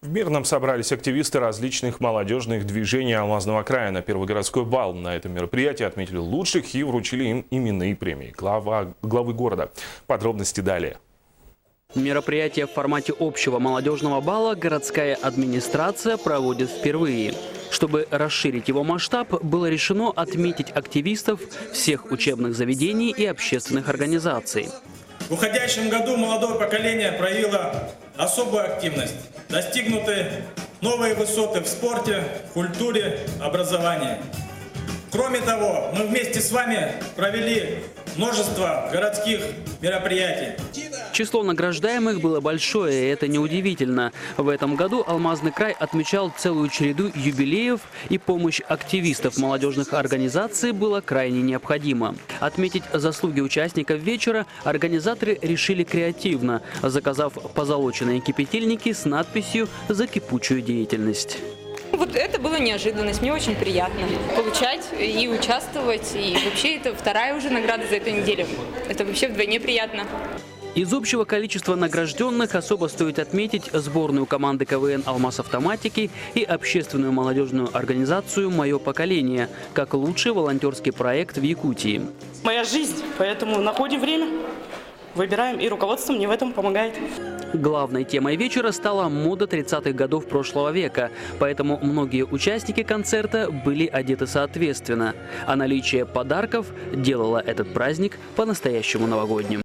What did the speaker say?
В Мирном собрались активисты различных молодежных движений Алмазного края на первый городской бал. На этом мероприятии отметили лучших и вручили им именные премии. Главы города. Подробности далее. Мероприятие в формате общего молодежного бала городская администрация проводит впервые. Чтобы расширить его масштаб, было решено отметить активистов всех учебных заведений и общественных организаций. В уходящем году молодое поколение проявило особую активность. Достигнуты новые высоты в спорте, культуре, образовании. Кроме того, мы вместе с вами провели множество городских мероприятий. Число награждаемых было большое, и это неудивительно. В этом году Алмазный край отмечал целую череду юбилеев, и помощь активистов молодежных организаций была крайне необходима. Отметить заслуги участников вечера организаторы решили креативно, заказав позолоченные кипятильники с надписью «За кипучую деятельность». Вот это была неожиданность, мне очень приятно получать и участвовать, и вообще это вторая уже награда за эту неделю. Это вообще вдвойне приятно. Из общего количества награжденных особо стоит отметить сборную команды КВН «Алмаз Автоматики» и общественную молодежную организацию «Мое поколение» как лучший волонтерский проект в Якутии. Моя жизнь, поэтому находим время, выбираем, и руководство мне в этом помогает. Главной темой вечера стала мода 30-х годов прошлого века, поэтому многие участники концерта были одеты соответственно, а наличие подарков делало этот праздник по-настоящему новогодним.